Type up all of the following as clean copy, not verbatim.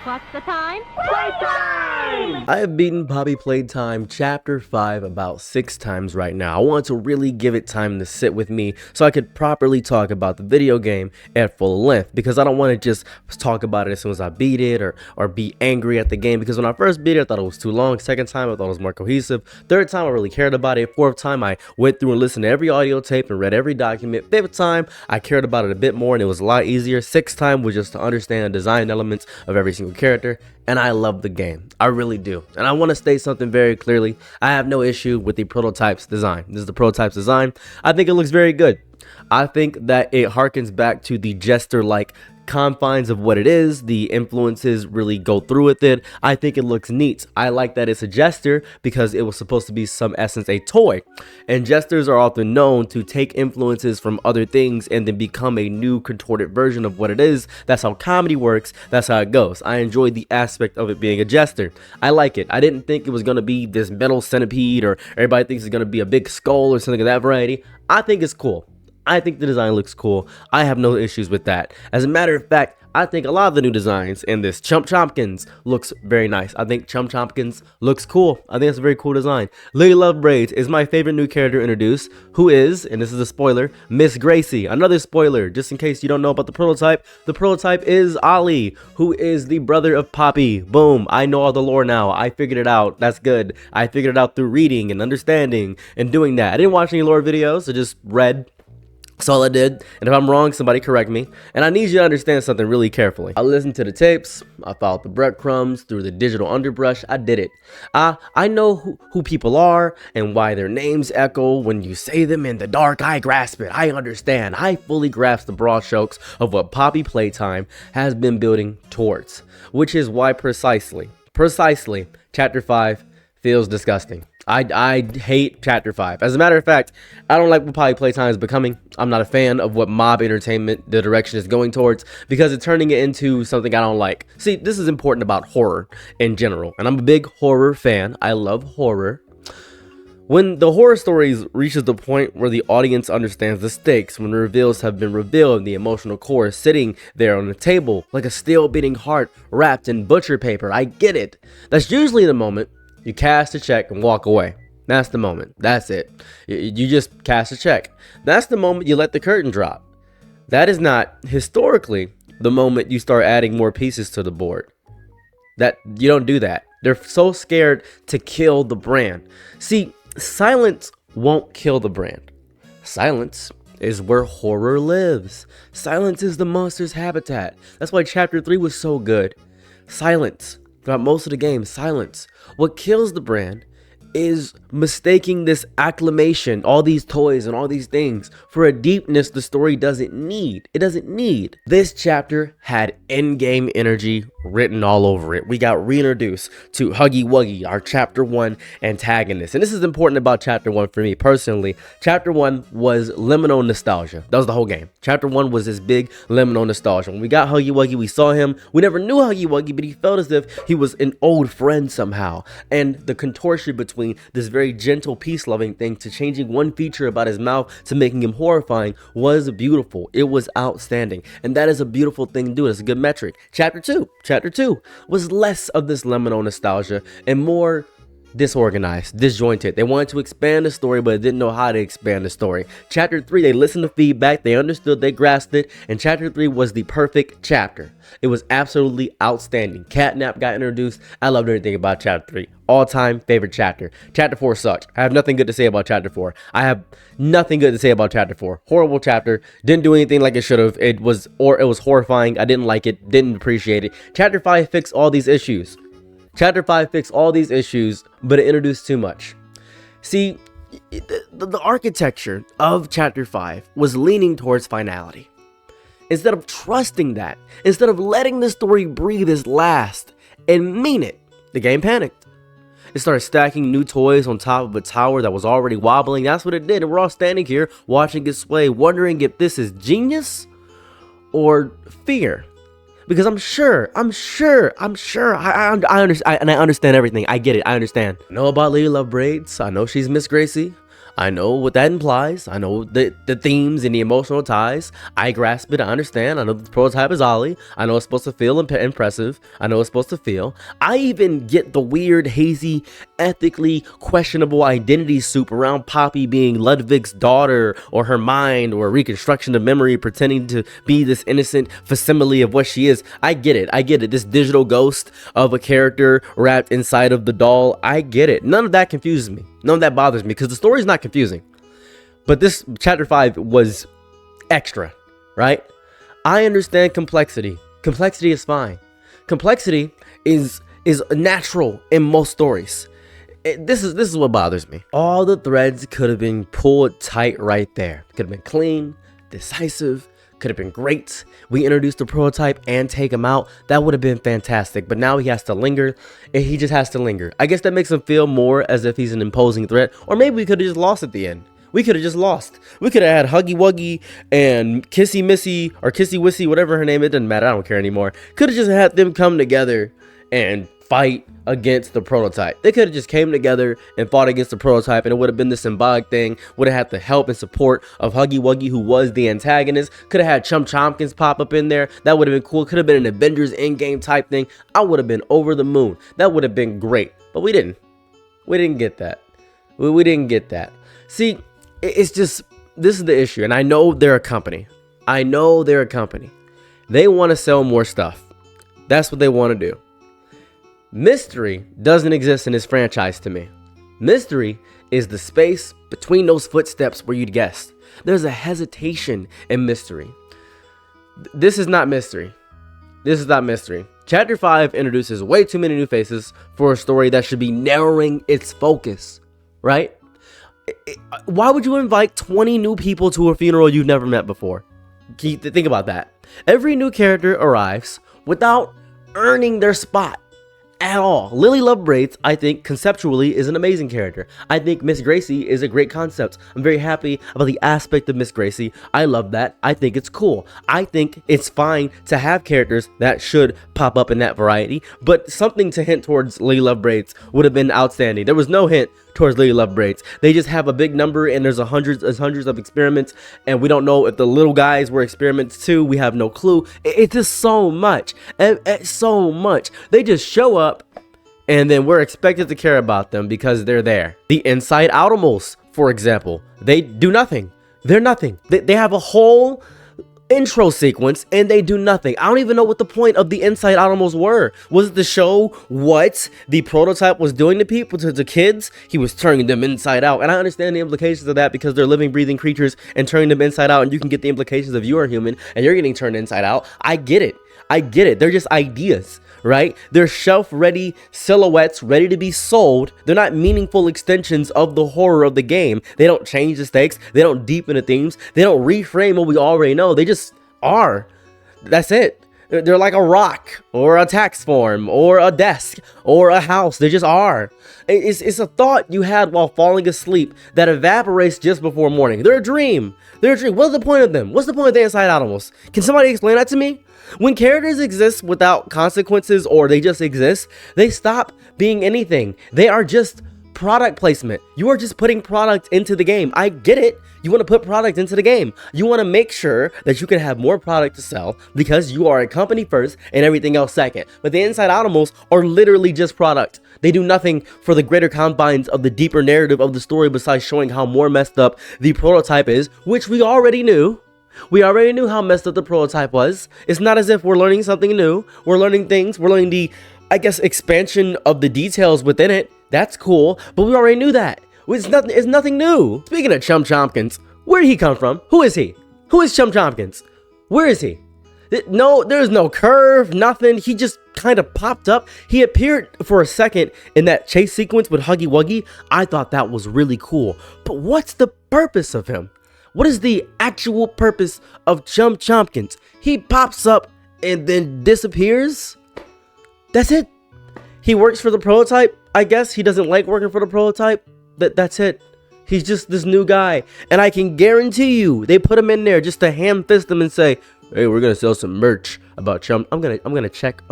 What's the time? Playtime! I have beaten Poppy Playtime Chapter 5 about 6 times right now. I want to really give it time to sit with me so I could properly talk about the video game at full length, because I don't want to just talk about it as soon as I beat it or be angry at the game, because when I first beat it I thought it was too long. Second time I thought it was more cohesive. Third time I really cared about it. Fourth time I went through and listened to every audio tape and read every document. Fifth time I cared about it a bit more and it was a lot easier. Sixth time was just to understand the design elements of every single character. And I love the game. I really do. And I want to state something very clearly. I have no issue with the prototype's design. This is the prototype's design. I think it looks very good. I think that it harkens back to the Jester-like confines of what it is. The influences really go through with it. I think it looks neat. I like that it's a Jester because it was supposed to be some essence a toy. And Jesters are often known to take influences from other things and then become a new contorted version of what it is. That's how comedy works. That's how it goes. I enjoy the aspect of it being a Jester. I like it. I didn't think it was going to be this metal centipede or everybody thinks it's going to be a big skull or something of that variety. I think it's cool. I think the design looks cool. I have no issues with that. As a matter of fact, I think a lot of the new designs in this Chump Chompkins looks very nice. I think Chump Chompkins looks cool. I think it's a very cool design. Lily Love Braids is my favorite new character introduced, who is, and this is a spoiler, Miss Gracie. Another spoiler, just in case you don't know about the prototype. The prototype is Ollie, who is the brother of Poppy. Boom, I know all the lore now. I figured it out. That's good. I figured it out through reading and understanding and doing that. I didn't watch any lore videos. I just read. That's all I did, and if I'm wrong, somebody correct me. And I need you to understand something really carefully. I listened to the tapes, I followed the breadcrumbs through the digital underbrush. I did it. I know who people are and why their names echo when you say them in the dark. I grasp it. I understand. I fully grasp the broad strokes of what Poppy Playtime has been building towards, which is why precisely, Chapter 5 feels disgusting. I hate Chapter 5. As a matter of fact, I don't like what Poppy Playtime is becoming. I'm not a fan of what mob entertainment, the direction is going towards, because it's turning it into something I don't like. See, this is important about horror in general, and I'm a big horror fan. I love horror. When the horror stories reaches the point where the audience understands the stakes, when reveals have been revealed and the emotional core is sitting there on the table like a still beating heart wrapped in butcher paper, I get it. That's usually the moment you cast a check and walk away. That's the moment. That's it. You just cast a check. That's the moment you let the curtain drop. That is not, historically, the moment you start adding more pieces to the board. That you don't do that. They're so scared to kill the brand. See, silence won't kill the brand. Silence is where horror lives. Silence is the monster's habitat. That's why Chapter 3 was so good. Silence. Throughout most of the game, silence. What kills the brand is mistaking this acclamation, all these toys and all these things, for a deepness the story doesn't need. It doesn't need. This chapter had in-game energy written all over it. We got reintroduced to Huggy Wuggy, our Chapter 1 antagonist. And this is important about Chapter 1 for me personally. Chapter 1 was liminal nostalgia. That was the whole game. Chapter 1 was this big liminal nostalgia. When we got Huggy Wuggy, we saw him. We never knew Huggy Wuggy, but he felt as if he was an old friend somehow. And the contortion between this very gentle, peace-loving thing to changing one feature about his mouth to making him horrifying was beautiful. It was outstanding. And that is a beautiful thing to do. It's a good metric. Chapter 2 was less of this liminal nostalgia and more disorganized, disjointed. They wanted to expand the story, but didn't know how to expand the story. Chapter 3, they listened to feedback, they understood, they grasped it, and Chapter 3 was the perfect chapter. It was absolutely outstanding. Catnap got introduced. I loved everything about Chapter 3. All-time favorite chapter. Chapter 4 sucked. I have nothing good to say about Chapter 4. I have nothing good to say about Chapter 4. Horrible chapter. Didn't do anything like it should have. It was horrifying. I didn't like it. Didn't appreciate it. Chapter 5 fixed all these issues. Chapter 5 fixed all these issues, but it introduced too much. See, the architecture of Chapter 5 was leaning towards finality. Instead of trusting that, instead of letting the story breathe its last and mean it, the game panicked. It started stacking new toys on top of a tower that was already wobbling. That's what it did, and we're all standing here watching it sway, wondering if this is genius or fear. Because I understand everything. I get it. I understand. I know about Lily Love Braids. I know she's Miss Gracie. I know what that implies. I know the themes and the emotional ties. I grasp it. I understand. I know the prototype is Ollie. I know it's supposed to feel impressive. I know it's supposed to feel. I even get the weird, hazy, ethically questionable identity soup around Poppy being Ludwig's daughter, or her mind, or a reconstruction of memory pretending to be this innocent facsimile of what she is. I get it. I get it. This digital ghost of a character wrapped inside of the doll. I get it. None of that confuses me. None of that bothers me because the story is not confusing. But this chapter 5 was extra, right? I understand complexity. Complexity is fine. Complexity is natural in most stories. This is what bothers me. All the threads could have been pulled tight right there. Could have been clean, decisive, could have been great. We introduced the prototype and take him out. That would have been fantastic. But now he has to linger, and he just has to linger. I guess that makes him feel more as if he's an imposing threat. Or maybe we could have just lost at the end. We could have just lost. We could have had Huggy Wuggy and Kissy Missy or Kissy Wissy, whatever her name is. It doesn't matter. I don't care anymore. Could have just had them come together and fight against the prototype. They could have just came together and fought against the prototype, and it would have been the symbolic thing. Would have had the help and support of Huggy Wuggy, who was the antagonist. Could have had Chum Chompkins pop up in there. That would have been cool. Could have been an Avengers Endgame type thing. I would have been over the moon. That would have been great. But we didn't. We didn't get that. We didn't get that. See, it's just, this is the issue. And I know they're a company. I know they're a company. They want to sell more stuff. That's what they want to do. Mystery doesn't exist in this franchise to me. Mystery is the space between those footsteps where you'd guess. There's a hesitation in mystery. This is not mystery. This is not mystery. Chapter 5 introduces way too many new faces for a story that should be narrowing its focus, right? Why would you invite 20 new people to a funeral you've never met before? Think about that. Every new character arrives without earning their spot at all. Lily Love Braids, I think, conceptually is an amazing character. I think Miss Gracie is a great concept. I'm very happy about the aspect of Miss Gracie. I love that. I think it's cool. I think it's fine to have characters that should pop up in that variety, but something to hint towards Lily Love Braids would have been outstanding. There was no hint towards Lily Love Braids. They just have a big number, and there's hundreds of experiments, and we don't know if the little guys were experiments too. We have no clue. It's just so much. So much. They just show up, and then we're expected to care about them because they're there. The Inside Outimals, for example, they do nothing. They're nothing. They have a whole intro sequence and they do nothing. I don't even know what the point of the Inside Outimals were. Was it to show what the prototype was doing to people, to the kids? He was turning them inside out, and I understand the implications of that because they're living, breathing creatures, and turning them inside out, and you can get the implications of you are human and you're getting turned inside out. I get it. I get it. They're just ideas, right? They're shelf-ready silhouettes ready to be sold. They're not meaningful extensions of the horror of the game. They don't change the stakes. They don't deepen the themes. They don't reframe what we already know. They just are. That's it. They're like a rock or a tax form or a desk or a house. They just are. It's a thought you had while falling asleep that evaporates just before morning. They're a dream. They're a dream. What's the point of them? What's the point of the Inside Outimals? Can somebody explain that to me? When characters exist without consequences, or they just exist, they stop being anything. They are just product placement. You are just putting product into the game. I get it. You want to put product into the game. You want to make sure that you can have more product to sell because you are a company first and everything else second. But the Inside Outimals are literally just product. They do nothing for the greater confines of the deeper narrative of the story besides showing how more messed up the prototype is, which we already knew. We already knew how messed up the prototype was. It's not as if we're learning something new. We're learning things. We're learning the, I guess, expansion of the details within it. That's cool, but we already knew that. It's nothing new. Speaking of Chum Chompkins, where did he come from? Who is he? Who is Chum Chompkins? Where is he? No, there's no curve, nothing. He just kind of popped up. He appeared for a second in that chase sequence with Huggy Wuggy. I thought that was really cool. But what's the purpose of him? What is the actual purpose of Chum Chompkins? He pops up and then disappears? That's it. He works for the prototype. I guess he doesn't like working for the prototype. That's it. He's just this new guy. And I can guarantee you, they put him in there just to ham fist him and say, hey, we're going to sell some merch. about Chum. I'm gonna check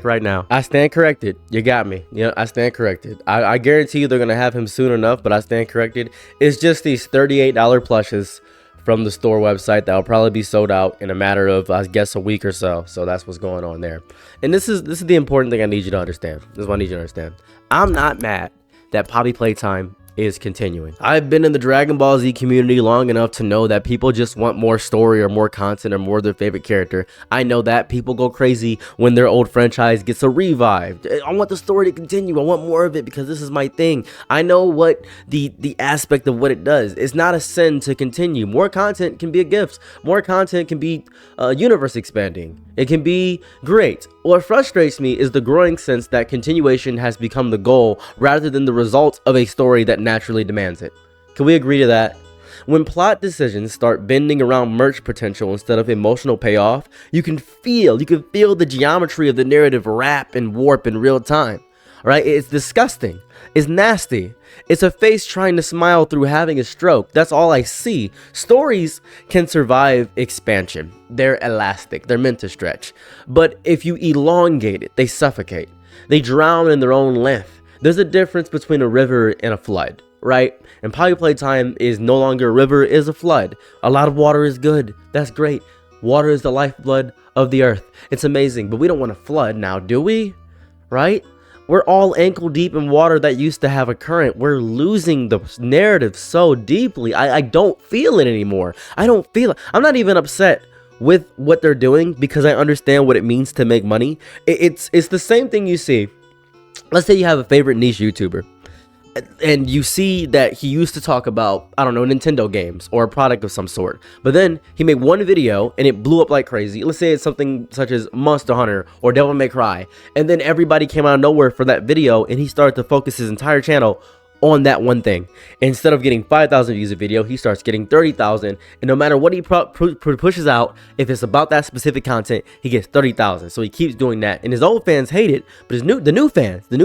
right now. I stand corrected. You got me. Yeah, I stand corrected. I guarantee you they're gonna have him soon enough, but I stand corrected. It's just these $38 plushes from the store website that will probably be sold out in a matter of, I guess, a week or so. So that's what's going on there. And this is the important thing I need you to understand. This is what I need you to understand. I'm not mad that Poppy Playtime is continuing. I've been in the Dragon Ball Z community long enough to know that people just want more story or more content or more of their favorite character. I know that people go crazy when their old franchise gets a revived. I want the story to continue. I want more of it because this is my thing. I know what the aspect of what it does. It's not a sin to continue. More content can be a gift. More content can be universe expanding. It can be great. What frustrates me is the growing sense that continuation has become the goal rather than the result of a story that naturally demands it. Can we agree to that? When plot decisions start bending around merch potential instead of emotional payoff, you can feel the geometry of the narrative wrap and warp in real time. Right? It's disgusting. It's nasty. It's a face trying to smile through having a stroke. That's all I see. Stories can survive expansion. They're elastic. They're meant to stretch. But if you elongate it, they suffocate. They drown in their own length. There's a difference between a river and a flood, right? And Poppy Playtime is no longer a river, it is a flood. A lot of water is good. That's great. Water is the lifeblood of the earth. It's amazing, but we don't want to flood now, do we? Right? We're all ankle deep in water that used to have a current. We're losing the narrative so deeply. I don't feel it anymore. I don't feel it. I'm not even upset with what they're doing because I understand what it means to make money. It's the same thing you see. Let's say you have a favorite niche YouTuber and you see that he used to talk about, I don't know, Nintendo games or a product of some sort. But then he made one video and it blew up like crazy. Let's say it's something such as Monster Hunter or Devil May Cry. And then everybody came out of nowhere for that video and he started to focus his entire channel on that one thing. Instead of getting 5,000 views a video, he starts getting 30,000. And no matter what he pushes out, if it's about that specific content, he gets 30,000. So he keeps doing that. And his old fans hate it, but the new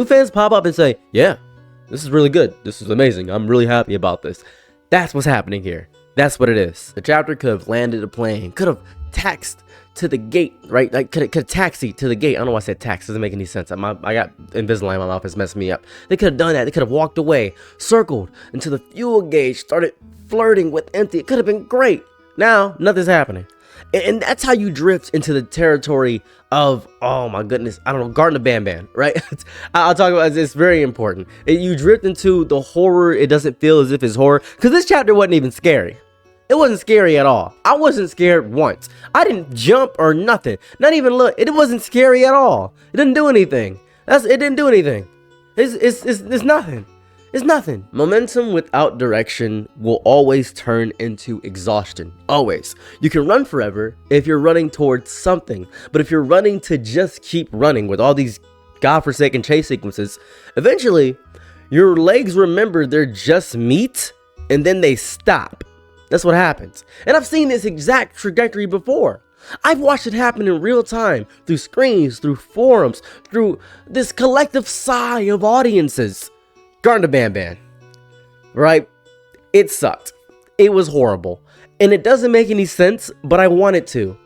fans pop up and say, yeah, this is really good. This is amazing. I'm really happy about this. That's what's happening here. That's what it is. The chapter could have landed a plane, could have taxed to the gate, right? Like could have taxied to the gate. I don't know why I said tax. Doesn't make any sense. I got Invisalign in my mouth. It's messing me up. They could have done that. They could have walked away, circled until the fuel gauge started flirting with empty. It could have been great. Now, nothing's happening. And that's how you drift into the territory of, oh my goodness, I don't know, Garden of Banban, right? I'll talk about it. It's very important. You drift into the horror. It doesn't feel as if it's horror. Because this chapter wasn't even scary. It wasn't scary at all. I wasn't scared once. I didn't jump or nothing. Not even look. It wasn't scary at all. It didn't do anything. It didn't do anything. It's nothing. It's nothing. Momentum without direction will always turn into exhaustion. Always. You can run forever if you're running towards something. But if you're running to just keep running with all these godforsaken chase sequences, eventually your legs remember they're just meat and then they stop. That's what happens. And I've seen this exact trajectory before. I've watched it happen in real time through screens, through forums, through this collective sigh of audiences. Garden of Banban, right? It sucked. It was horrible. And it doesn't make any sense, but I want it to.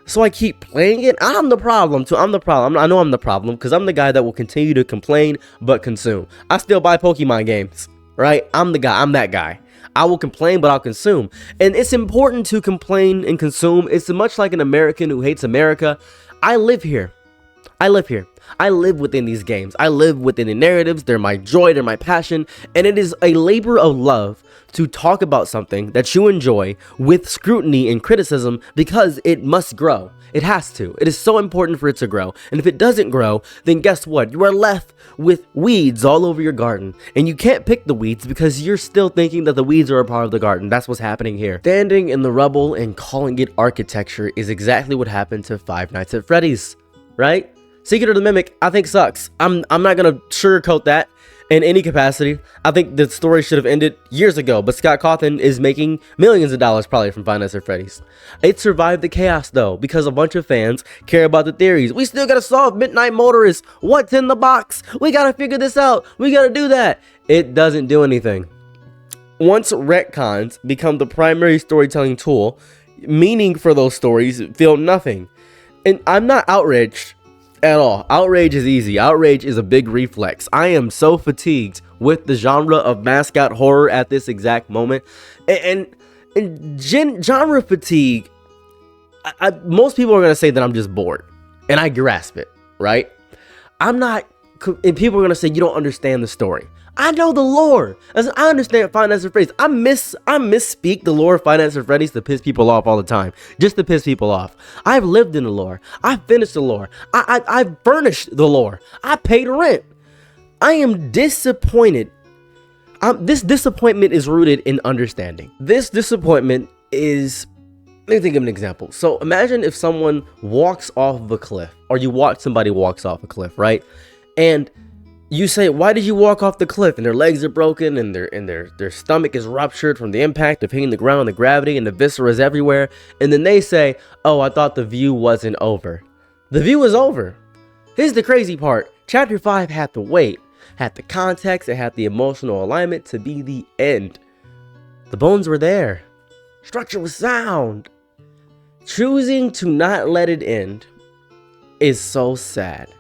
So I keep playing it. I'm the problem too. I'm the problem. I know I'm the problem because I'm the guy that will continue to complain but consume. I still buy Pokemon games, right? I'm the guy. I'm that guy. I will complain, but I'll consume. And it's important to complain and consume. It's much like an American who hates America. I live here. I live here. I live within these games. I live within the narratives. They're my joy. They're my passion. And it is a labor of love to talk about something that you enjoy with scrutiny and criticism because it must grow. It has to. It is so important for it to grow. And if it doesn't grow, then guess what? You are left with weeds all over your garden. And you can't pick the weeds because you're still thinking that the weeds are a part of the garden. That's what's happening here. Standing in the rubble and calling it architecture is exactly what happened to Five Nights at Freddy's, right? Secret of the Mimic, I think sucks. I'm not gonna sugarcoat that in any capacity. I think the story should have ended years ago, but Scott Cawthon is making millions of dollars probably from Five Nights at Freddy's. It survived the chaos though, because a bunch of fans care about the theories. We still gotta solve Midnight Motorist. What's in the box? We gotta figure this out. We gotta do that. It doesn't do anything. Once retcons become the primary storytelling tool, meaning for those stories feel nothing. And I'm not outraged at all. Outrage is easy. Outrage is a big reflex. I am so fatigued with the genre of mascot horror at this exact moment. And genre fatigue, most people are going to say that I'm just bored. And I grasp it, right? I'm not, and people are going to say you don't understand the story. I know the lore. I understand Five Nights at Freddy's. I misspeak the lore of Five Nights at Freddy's to piss people off all the time. Just to piss people off. I've lived in the lore. I've finished the lore. I've furnished the lore. I paid rent. I am disappointed. This disappointment is rooted in understanding. This disappointment is... Let me think of an example. So imagine if someone walks off of a cliff, or you watch somebody walks off a cliff, right? And you say, why did you walk off the cliff? And their legs are broken, and their stomach is ruptured from the impact of hitting the ground, the gravity, and the viscera is everywhere. And then they say, oh, I thought the view wasn't over. The view is over. Here's the crazy part. Chapter 5 had the weight, had the context, it had the emotional alignment to be the end. The bones were there. Structure was sound. Choosing to not let it end is so sad.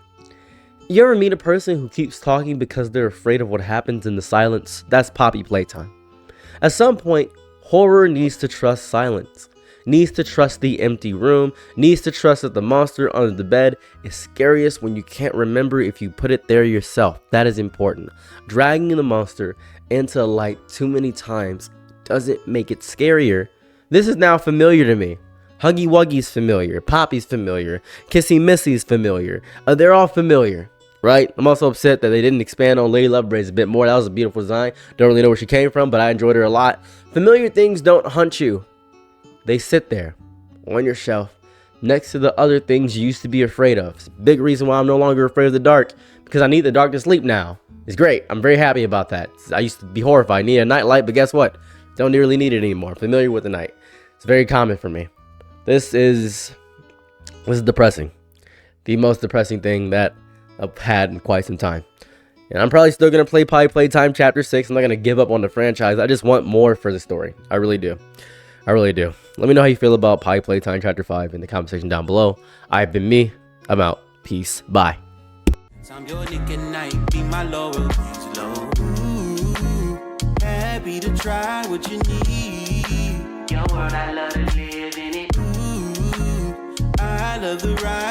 You ever meet a person who keeps talking because they're afraid of what happens in the silence? That's Poppy Playtime. At some point, horror needs to trust silence, needs to trust the empty room, needs to trust that the monster under the bed is scariest when you can't remember if you put it there yourself. That is important. Dragging the monster into light too many times doesn't make it scarier. This is now familiar to me. Huggy Wuggy's familiar, Poppy's familiar, Kissy Missy's familiar. They're all familiar, right? I'm also upset that they didn't expand on Lady Lovebraid's a bit more. That was a beautiful design. Don't really know where she came from, but I enjoyed her a lot. Familiar things don't hunt you. They sit there on your shelf next to the other things you used to be afraid of. It's a big reason why I'm no longer afraid of the dark, because I need the dark to sleep now. It's great. I'm very happy about that. I used to be horrified. I need a night light, but guess what? Don't really need it anymore. I'm familiar with the night. It's very common for me. This is depressing. The most depressing thing that I've had in quite some time. And I'm probably still going to play Playtime Chapter 6. I'm not going to give up on the franchise. I just want more for the story. I really do. I really do. Let me know how you feel about Playtime Chapter 5 in the comment section down below. I've been me. I'm out. Peace. Bye. I'm your Nick and Night, be my lower, happy to try what you need. Your world, I love to live in it. I love the ride.